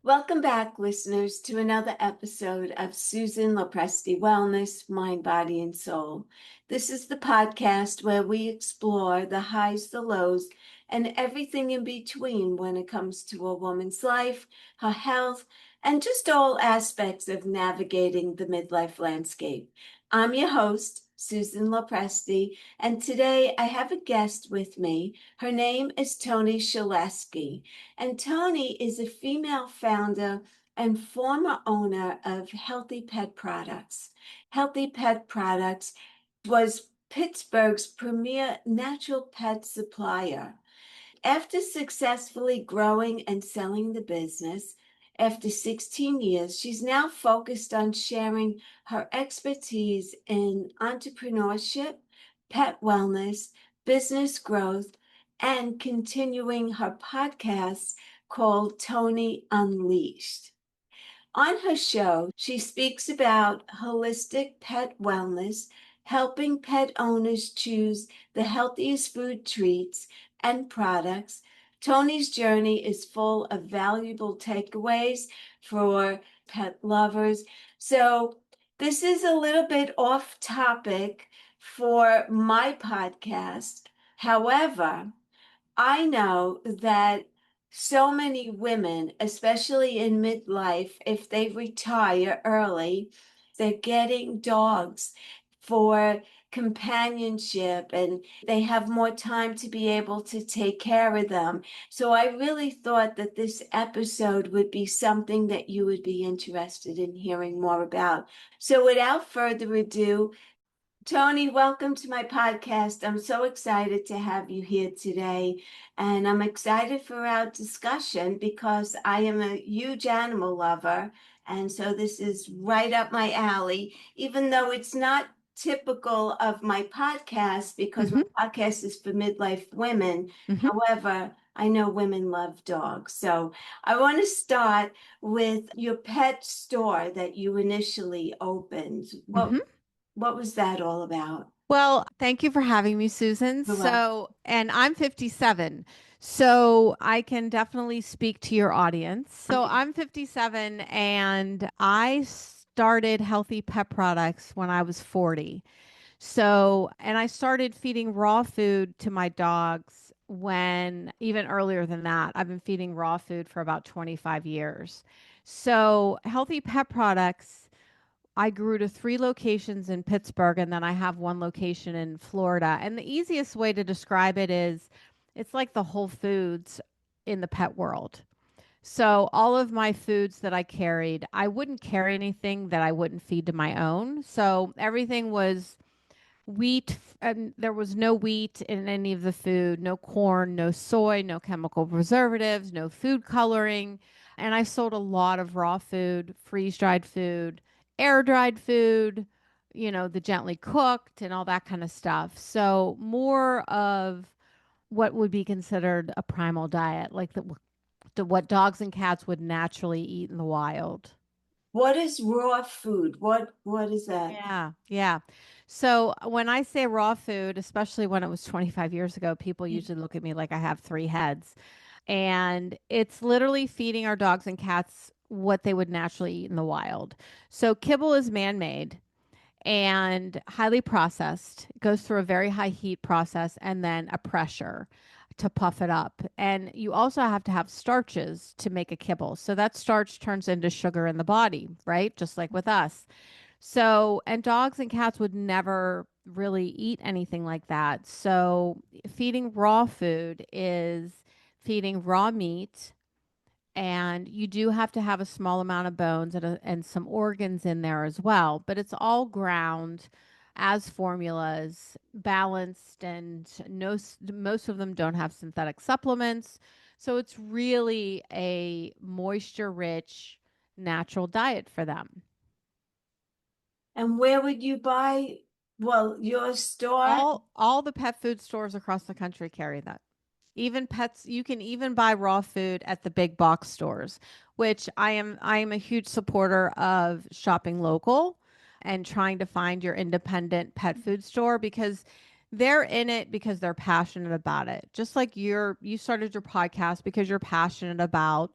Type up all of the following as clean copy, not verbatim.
Welcome back, listeners, to another episode of Susan LoPresti Wellness, Mind, Body, and Soul. This is the podcast where we explore the highs, the lows, and everything in between when it comes to a woman's life, her health, and just all aspects of navigating the midlife landscape. I'm your host, Susan LoPresti, and today I have a guest with me. Her name is Toni Shelaske. And Toni is a female founder and former owner of Healthy Pet Products. Healthy Pet Products was Pittsburgh's premier natural pet supplier. After successfully growing and selling the business, after 16 years, she's now focused on sharing her expertise in entrepreneurship, pet wellness, business growth, and continuing her podcast called Toni Unleashed. On her show, she speaks about holistic pet wellness, helping pet owners choose the healthiest food treats and products. Toni's journey is full of valuable takeaways for pet lovers. So, this is a little bit off topic for my podcast. However, I know that so many women, especially in midlife, if they retire early, they're getting dogs for companionship and they have more time to be able to take care of them. So I really thought that this episode would be something that you would be interested in hearing more about. So without further ado, Toni, welcome to my podcast. I'm so excited to have you here today. And I'm excited for our discussion because I am a huge animal lover. And so this is right up my alley, even though it's not typical of my podcast because my hmm podcast is for midlife women. hmm However, I know women love dogs. So I want to start with your pet store that you initially opened. What hmm what was that all about? Well, thank you for having me, Susan. You're welcome. And I'm 57, so I can definitely speak to your audience. So Okay. I'm 57 and I started Healthy Pet Products when I was 40. And I started feeding raw food to my dogs when even earlier than that. I've been feeding raw food for about 25 years. So, Healthy Pet Products I grew to three locations in Pittsburgh, and then I have one location in Florida. And the easiest way to describe it is it's like the Whole Foods in the pet world. So, all of my foods that I carried, I wouldn't carry anything that I wouldn't feed to my own. So, everything was wheat, and there was no wheat in any of the food, no corn, no soy, no chemical preservatives, no food coloring. And I sold a lot of raw food, freeze dried food, air dried food, the gently cooked and all that kind of stuff. So, more of what would be considered a primal diet, like what dogs and cats would naturally eat in the wild. What is raw food? What is that? Yeah, yeah. So when I say raw food, especially when it was 25 years ago, people usually look at me like I have three heads. And it's literally feeding our dogs and cats what they would naturally eat in the wild. So kibble is man-made and highly processed. It goes through a very high heat process and then a pressure to puff it up. And you also have to have starches to make a kibble. So that starch turns into sugar in the body, right? Just like with us. So, and dogs and cats would never really eat anything like that. So, feeding raw food is feeding raw meat, and you do have to have a small amount of bones and some organs in there as well. But it's all ground as formulas, balanced, and no, most of them don't have synthetic supplements. So, it's really a moisture rich, natural diet for them. And where would you buy? Well, your store? All the pet food stores across the country carry that. Even pets, you can even buy raw food at the big box stores, which I am a huge supporter of shopping local and trying to find your independent pet food store because they're in it because they're passionate about it. Just like you started your podcast because you're passionate about,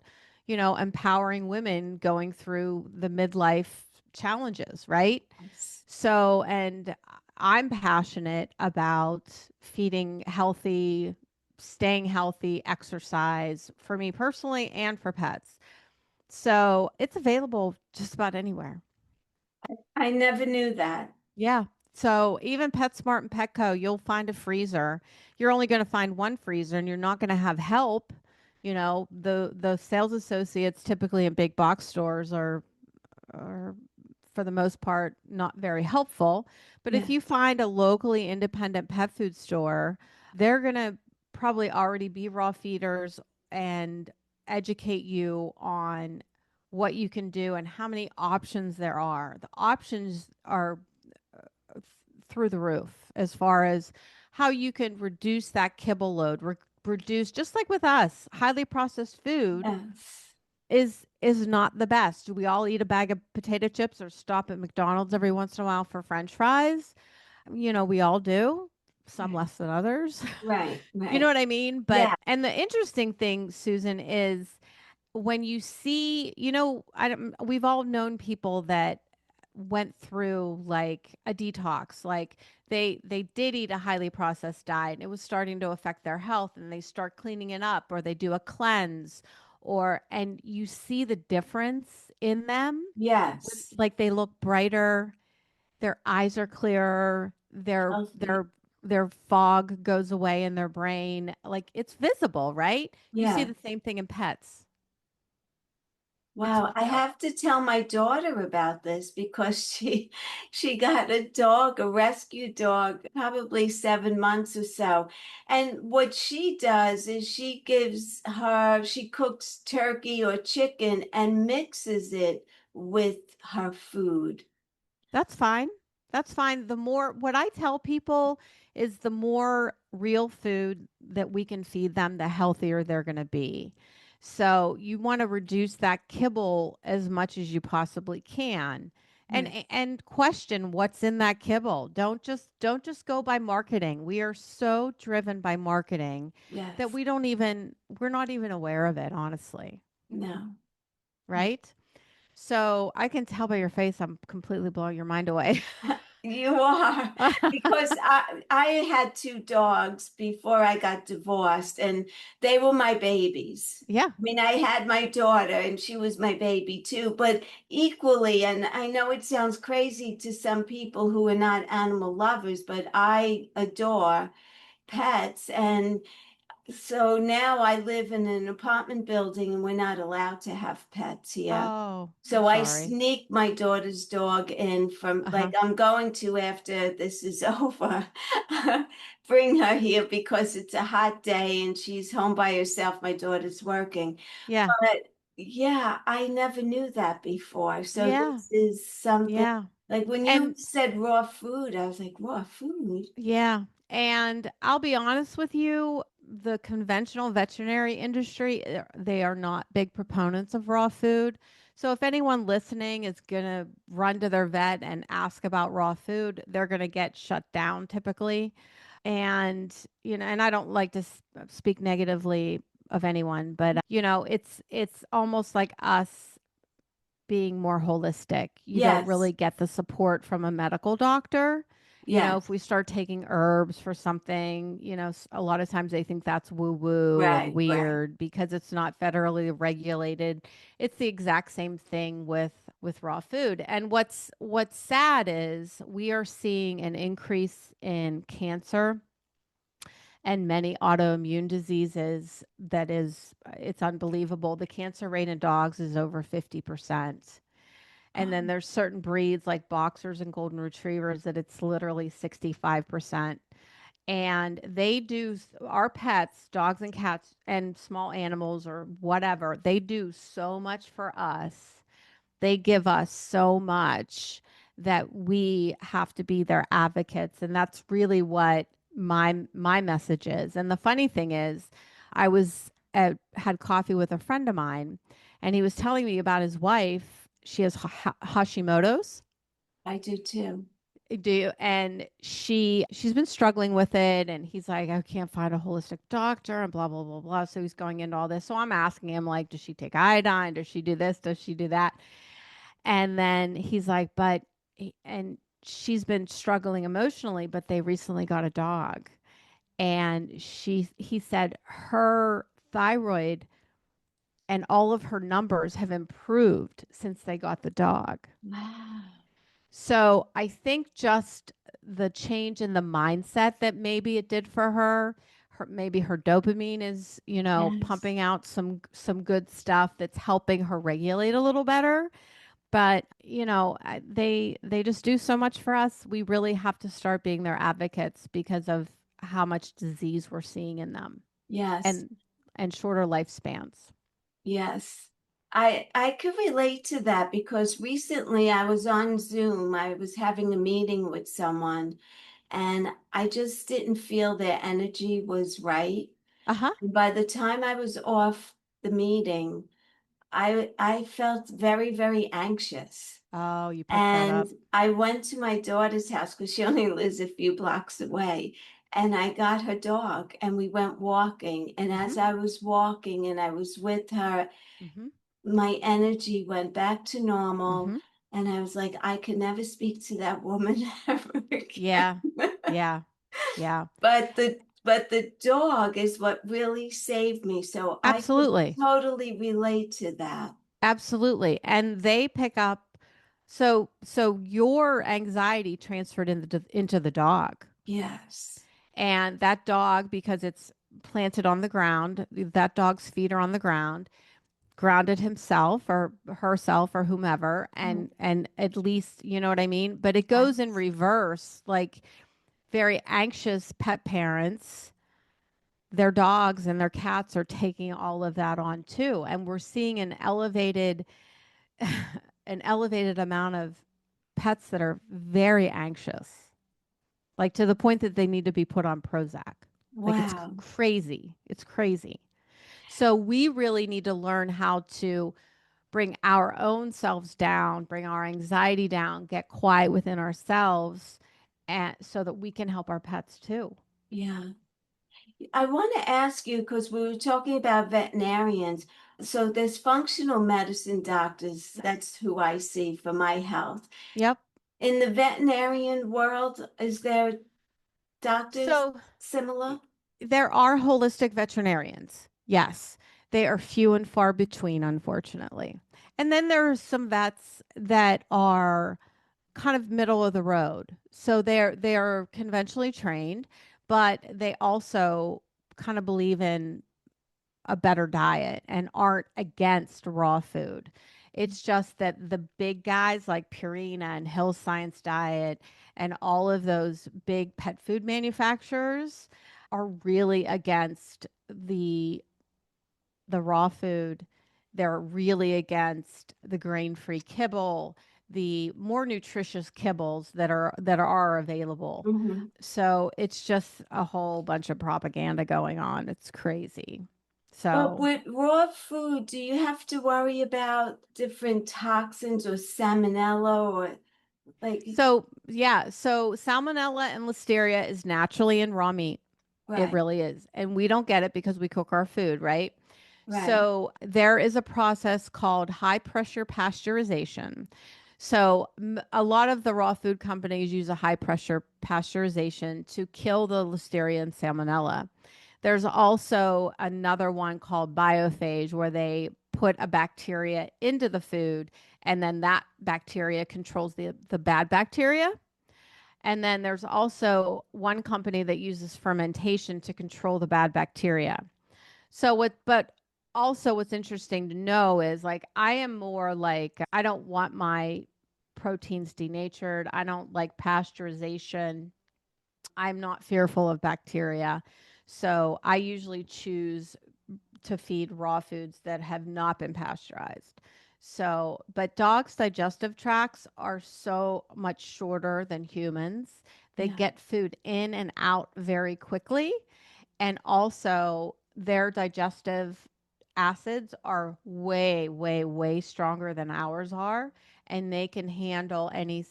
empowering women going through the midlife challenges, right? Yes. So, and I'm passionate about feeding healthy, staying healthy, exercise for me personally and for pets. So it's available just about anywhere. I never knew that. Yeah. So even PetSmart and Petco, you'll find a freezer. You're only going to find one freezer and you're not going to have help. The sales associates typically in big box stores are for the most part not very helpful. But if Yeah. you find a locally independent pet food store, they're going to probably already be raw feeders and educate you on what you can do and how many options there are. The options are through the roof as far as how you can reduce that kibble load, reduce just like with us, highly processed food Yes. is not the best. Do we all eat a bag of potato chips or stop at McDonald's every once in a while for French fries? We all do, some Right. less than others. Right. You know Right. what I mean? But Yeah. and the interesting thing, Susan, is when you see, we've all known people that went through like a detox, like they did eat a highly processed diet and it was starting to affect their health and they start cleaning it up or they do a cleanse or and you see the difference in them, Yes. like they look brighter, their eyes are clearer, Healthy. their fog goes away in their brain, like it's visible, right? You see Yeah. the same thing in pets. It's Wow, I real. have to tell my daughter about this because she got a dog, a rescue dog, probably 7 months or so. And what she does is she cooks turkey or chicken and mixes it with her food. That's fine. That's fine. What I tell people is the more real food that we can feed them, the healthier they're going to be. So you want to reduce that kibble as much as you possibly can. Yeah. And question what's in that kibble. Don't just go by marketing. We are so driven by marketing that Yes. we're not even aware of it, honestly. No. Right? So I can tell by your face I'm completely blowing your mind away. You are, because I had two dogs before I got divorced, and they were my babies. Yeah. I mean, I had my daughter, and she was my baby too, but equally, and I know it sounds crazy to some people who are not animal lovers, but I adore pets, and so now I live in an apartment building and we're not allowed to have pets here. Oh, I'm So I sorry. sneak my daughter's dog in from, like, Uh-huh. I'm going to, after this is over, bring her here because it's a hot day and she's home by herself. My daughter's working. Yeah. But yeah, I never knew that before. So Yeah. this is something, Yeah. like when you And said raw food, I was like, raw food? yeah. And I'll be honest with you, the conventional veterinary industry, they are not big proponents of raw food. So if anyone listening is going to run to their vet and ask about raw food, they're going to get shut down typically. And and I don't like to speak negatively of anyone, but it's almost like us being more holistic. You don't Yes, really get the support from a medical doctor. If yes, we start taking herbs for something, a lot of times they think that's woo woo and right, right. weird because it's not federally regulated. It's the exact same thing with raw food. And what's sad is we are seeing an increase in cancer and many autoimmune diseases it's unbelievable. The cancer rate in dogs is over 50%. And then Oh, there's certain breeds like boxers and golden retrievers that it's literally 65%. And our pets, dogs and cats and small animals or whatever, they do so much for us, they give us so much that we have to be their advocates, and that's really what my message is. And the funny thing is, had coffee with a friend of mine, and he was telling me about his wife. She has Hashimoto's, I do too. do. And she's been struggling with it, and he's like, I can't find a holistic doctor and blah blah blah blah. So he's going into all this. So I'm asking him, like, does she take iodine? Does she do this? Does she do that? And then he's like, and she's been struggling emotionally, but they recently got a dog. And he said her thyroid and all of her numbers have improved since they got the dog. Wow. So I think just the change in the mindset that maybe it did for her, maybe her dopamine is, Yes. pumping out some good stuff that's helping her regulate a little better. But they just do so much for us. We really have to start being their advocates because of how much disease we're seeing in them, Yes. and shorter lifespans. Yes. I could relate to that because recently I was on Zoom. I was having a meeting with someone and I just didn't feel their energy was right. Uh-huh. And by the time I was off the meeting, I felt very, very anxious. Oh, you picked that And up. I went to my daughter's house because she only lives a few blocks away. And I got her dog and we went walking. And as Mhm. I was walking and I was with her, Mhm. my energy went back to normal. Mhm. And I was like, I could never speak to that woman ever Yeah. again. Yeah. Yeah. But the dog is what really saved me. So I could Absolutely. totally relate to that. Absolutely. And they pick up, so your anxiety transferred into the dog. Yes. And that dog, because it's planted on the ground, that dog's feet are on the ground, grounded himself or herself or whomever, Mm, and at least, you know what I mean? But it goes in yes. reverse. Like, very anxious pet parents, their dogs and their cats are taking all of that on too. And we're seeing an elevated an elevated amount of pets that are very anxious, like to the point that they need to be put on Prozac. Like, it's Wow. crazy. It's crazy. So we really need to learn how to bring our own selves down, bring our anxiety down, get quiet within ourselves, and so that we can help our pets too. Yeah. I want to ask you because we were talking about veterinarians. So there's functional medicine doctors. That's who I see for my health. Yep. In the veterinarian world, is there doctors So similar? there are holistic veterinarians. Yes. They are few and far between, unfortunately. And then there are some vets that are kind of middle of the road. So they're conventionally trained, but they also kind of believe in a better diet and aren't against raw food. It's just that the big guys like Purina and Hill Science Diet and all of those big pet food manufacturers are really against the raw food. They're really against the grain-free kibble, the more nutritious kibbles that are available. Mhm. So it's just a whole bunch of propaganda going on. It's crazy. But So, with raw food, do you have to worry about different toxins or salmonella or like, yeah, so salmonella and listeria is naturally in raw meat. It right, really is. And we don't get it because we cook our food, right? right. So there is a process called high pressure pasteurization. So a lot of the raw food companies use a high pressure pasteurization to kill the listeria and salmonella. There's also another one called biophage where they put a bacteria into the food, and then that bacteria controls the bad bacteria. And then there's also one company that uses fermentation to control the bad bacteria. But also what's interesting to know is, like, I am more like, I don't want my proteins denatured. I don't like pasteurization. I'm not fearful of bacteria. So I usually choose to feed raw foods that have not been pasteurized. So, but dogs' digestive tracts are so much shorter than humans. They Yeah. get food in and out very quickly. And also, their digestive acids are way, way, way stronger than ours are. And they can handle any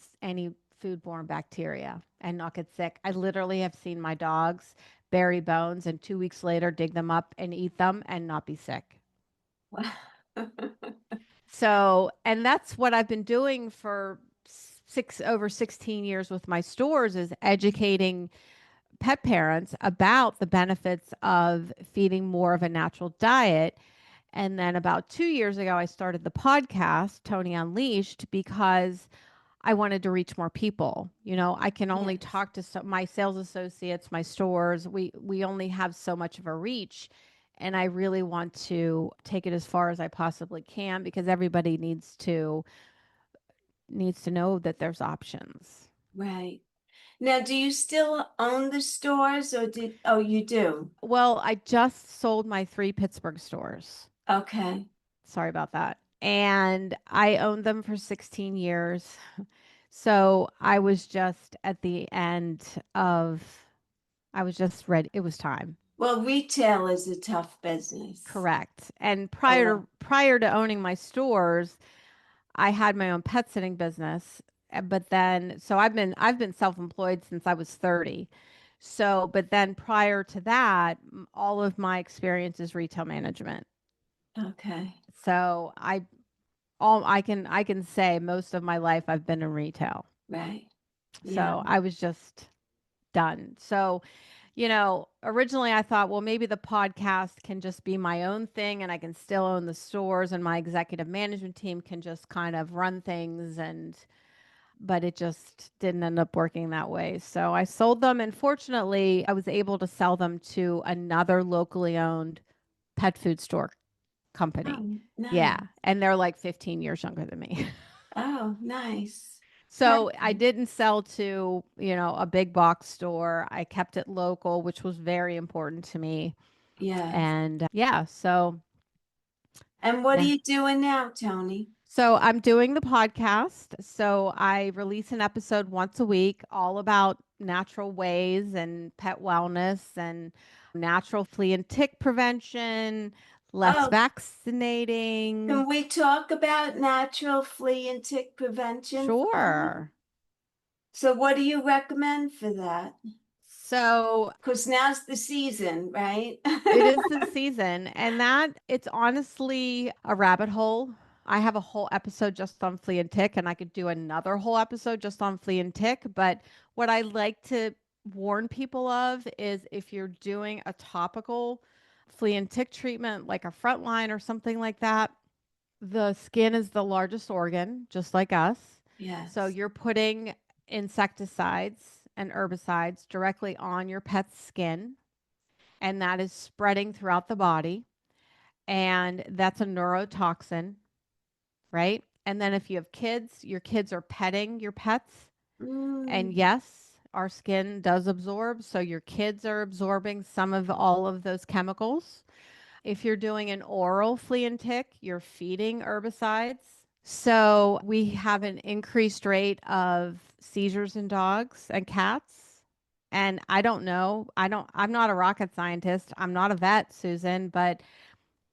foodborne bacteria and not get sick. I literally have seen my dogs bury bones and 2 weeks later dig them up and eat them and not be sick. Wow. So, and that's what I've been doing for over 16 years with my stores, is educating pet parents about the benefits of feeding more of a natural diet. And then about 2 years ago, I started the podcast, Toni Unleashed, because I wanted to reach more people. I can only Yes. talk to my sales associates, my stores. We only have so much of a reach. And I really want to take it as far as I possibly can, because everybody needs to know that there's options. Right. Now, do you still own the stores or oh, you do? Well, I just sold my 3 Pittsburgh stores. Okay. Sorry about that. And I owned them for 16 years. So I was just at the end of, I was just ready. It was time. Well, retail is a tough business. Correct. And A prior lot. to prior to owning my stores, I had my own pet sitting business. But then, so I've been self-employed since I was 30. So, but then prior to that, all of my experience is retail management. Okay. So I can say most of my life I've been in retail. Right. Yeah. So I was just done. So, originally I thought, well, maybe the podcast can just be my own thing and I can still own the stores and my executive management team can just kind of run things, but it just didn't end up working that way. So I sold them, and fortunately I was able to sell them to another locally owned pet food store company. Oh, Yeah, nice. and they're like 15 years younger than me. Oh, nice. So I Perfect. didn't sell to, a big box store. I kept it local, which was very important to me. Yes. And yeah, so And what are yeah. you doing now, Toni? So I'm doing the podcast. So I release an episode once a week, all about natural ways and pet wellness and natural flea and tick prevention, less Oh, vaccinating. can we talk about natural flea and tick prevention for a minute? Sure. So, what do you recommend for that? So Because now's the season, right? it is the season, and that it's honestly a rabbit hole. I have a whole episode just on flea and tick, and I could do another whole episode just on flea and tick. But what I like to warn people of is, if you're doing a topical flea and tick treatment, like a frontline or something like that, the skin is the largest organ, just like us. So Yes. you're putting insecticides and herbicides directly on your pet's skin, and that is spreading throughout the body. And that's a neurotoxin, right? And then if you have kids, your kids are petting your pets. And Mm, yes, our skin does absorb. So your kids are absorbing some of all of those chemicals. If you're doing an oral flea and tick, you're feeding herbicides. So we have an increased rate of seizures in dogs and cats. And I don't know. I'm not a rocket scientist. I'm not a vet, Susan, but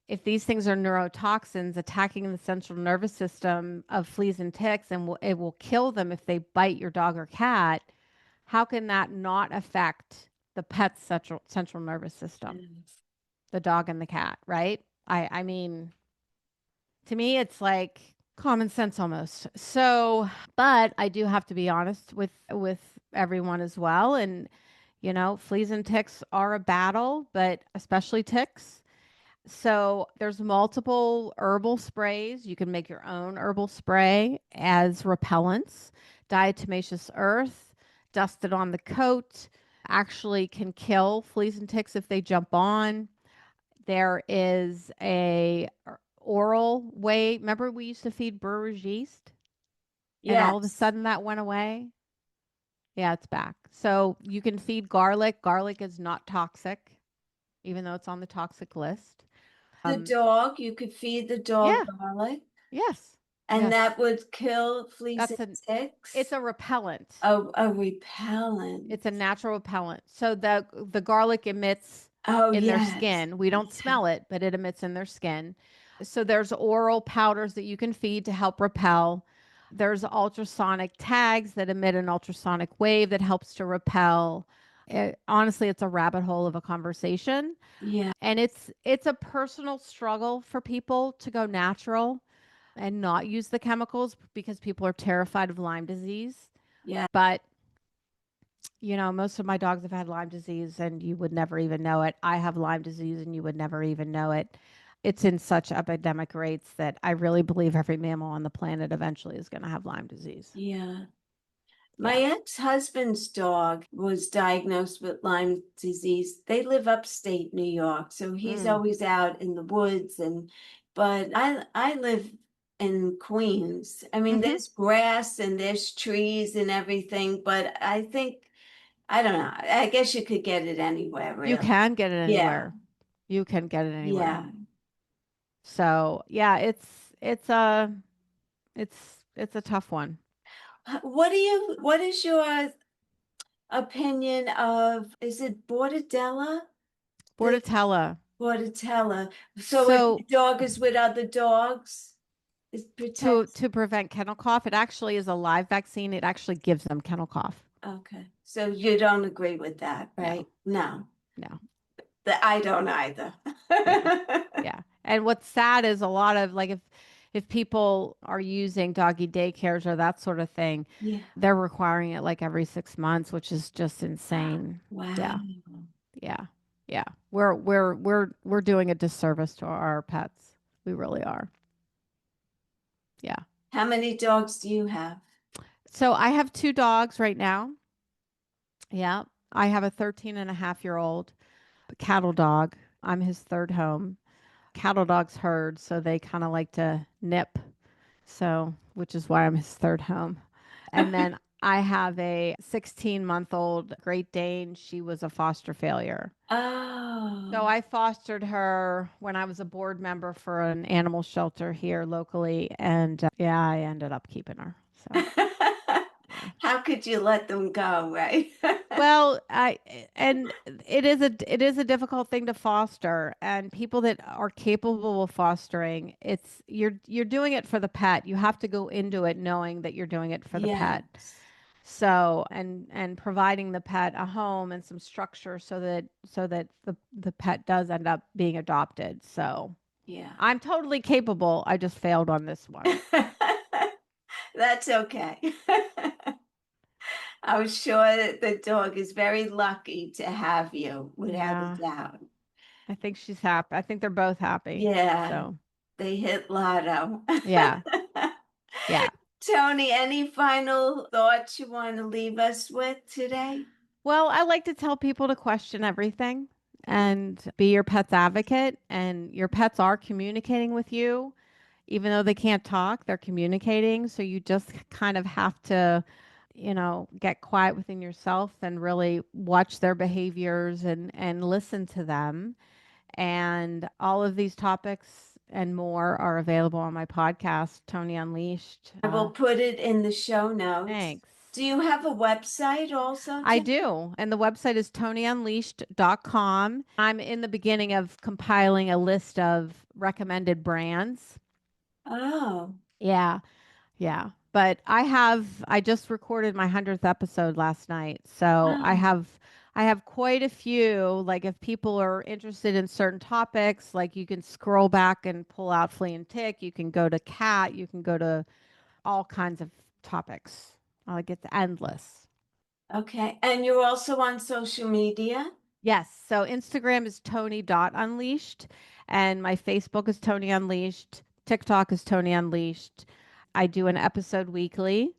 if these things are neurotoxins attacking the central nervous system of fleas and ticks, and it will kill them if they bite your dog or cat, how can that not affect the pet's central nervous system, yes. the dog and the cat, right? I mean, to me, it's like common sense almost. So, but I do have to be honest with everyone as well. And fleas and ticks are a battle, but especially ticks. So there's multiple herbal sprays. You can make your own herbal spray as repellents. Diatomaceous earth, dusted on the coat, actually can kill fleas and ticks if they jump on. There is a oral way. Remember we used to feed brewer's yeast, and all of a Yes. sudden that went away? Yeah, it's back. So you can feed garlic. Garlic is not toxic, even though it's on the toxic list. The dog, you could feed the dog Yeah. garlic, Yes. and Yes. that would kill fleas and That's an it's ticks. a repellent. A repellent. It's a natural repellent. So the garlic emits Oh, in their yes. skin. We don't Yeah. smell it, but it emits in their skin. So there's oral powders that you can feed to help repel. There's ultrasonic tags that emit an ultrasonic wave that helps to repel. Honestly, it's a rabbit hole of a conversation, Yeah. and it's a personal struggle for people to go natural and not use the chemicals because people are terrified of Lyme disease. Yeah. But most of my dogs have had Lyme disease and you would never even know it. I have Lyme disease and you would never even know it. It's in such epidemic rates that I really believe every mammal on the planet eventually is going to have Lyme disease. Yeah. My Yeah. ex-husband's dog was diagnosed with Lyme disease. They live upstate New York, so he's Mm. always out in the woods but I live in Queens. I mean, Mm-hmm. there's grass and there's trees and everything, but I think I don't know. I guess you could get it anywhere, You really. can get it Yeah. anywhere. You can get it anywhere. Yeah. So yeah, it's a it's a tough one. What is your opinion of, is it Bordetella? The Bordetella. Bordetella. So if So the dog is with other dogs, it to protects. to prevent kennel cough, it actually is a live vaccine. It actually gives them kennel cough. Okay. So you don't agree with that, No, right? No. no. I don't either. Yeah. Yeah. And what's sad is a lot of like if people are using doggy daycares or that sort of thing, Yeah. they're requiring it like every 6 months, which is just insane. Wow. Yeah. Yeah. Yeah. We're doing a disservice to our pets. We really are. Yeah. How many dogs do you have? So I have two dogs right now. Yeah. I have a 13-and-a-half-year-old cattle dog. I'm his third home. Cattle dogs herd, so they kind of like to nip. So, which is why I'm his third home. And then I have a 16-month-old Great Dane. She was a foster failure. So Oh. I fostered her when I was a board member for an animal shelter here locally. And yeah, I ended up keeping her. So, yeah. How could you let them go, right? Well, and it is a difficult thing to foster, and people that are capable of fostering, you're doing it for the pet. You have to go into it knowing that you're doing it for the pet. Yes. So, and providing the pet a home and some structure so that the pet does end up being adopted. So, Yeah. I'm totally capable. I just failed on this one. That's okay. I'm sure that the dog is very lucky to have you, without a Yeah, doubt. I think she's happy. I think they're both happy. Yeah, So, they hit lotto. yeah. Yeah. Toni, any final thoughts you want to leave us with today? Well, I like to tell people to question everything and be your pet's advocate. And your pets are communicating with you. Even though they can't talk, they're communicating. So you just kind of have to, get quiet within yourself and really watch their behaviors and listen to them. And all of these topics and more are available on my podcast, Tony Unleashed. I will put it in the show notes. Thanks. Do you have a website also, I Toni? do. And the website is tonyunleashed.com. I'm in the beginning of compiling a list of recommended brands. Oh, Yeah. Yeah. But I just recorded my 100th episode last night. So wow. I have quite a few. Like if people are interested in certain topics, like you can scroll back and pull out flea and tick, you can go to cat, you can go to all kinds of topics. Like it's endless. Okay. And you're also on social media? Yes. So Instagram is Tony.unleashed and my Facebook is Tony Unleashed. TikTok is Tony Unleashed. I do an episode weekly. Yeah.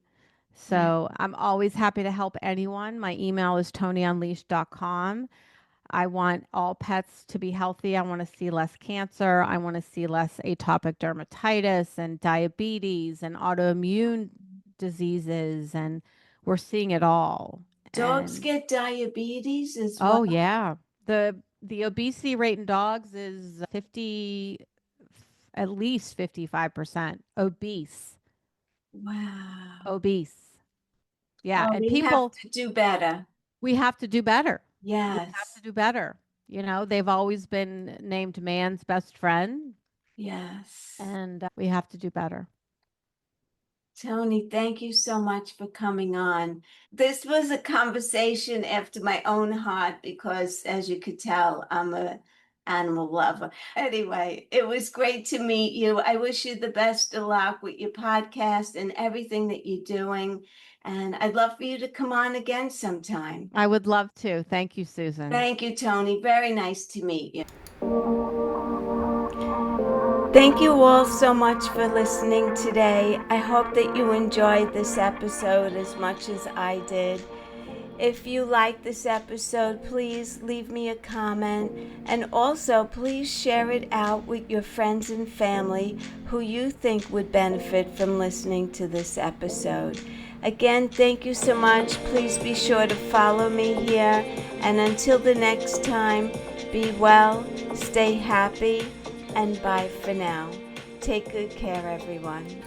So I'm always happy to help anyone. My email is tonyunleashed.com. I want all pets to be healthy. I want to see less cancer. I want to see less atopic dermatitis and diabetes and autoimmune diseases. And we're seeing it all. Dogs And get diabetes as oh well. yeah. The obesity rate in dogs is 50, at least 55% obese. Wow. Obese. Yeah. Oh, And we have people, to do better. we have to do better. We have to Yes. do better. They've always been named man's best friend, Yes. and we have to do better. Toni, thank you so much for coming on. This was a conversation after my own heart because, as you could tell, I'm a animal lover. Anyway, it was great to meet you. I wish you the best of luck with your podcast and everything that you're doing. And I'd love for you to come on again sometime. I would love to. Thank you, Susan. Thank you, Toni. Very nice to meet you. Thank you all so much for listening today. I hope that you enjoyed this episode as much as I did. If you like this episode, please leave me a comment, and also please share it out with your friends and family who you think would benefit from listening to this episode. Again, thank you so much. Please be sure to follow me here, and until the next time, be well, stay happy, and bye for now. Take good care, everyone.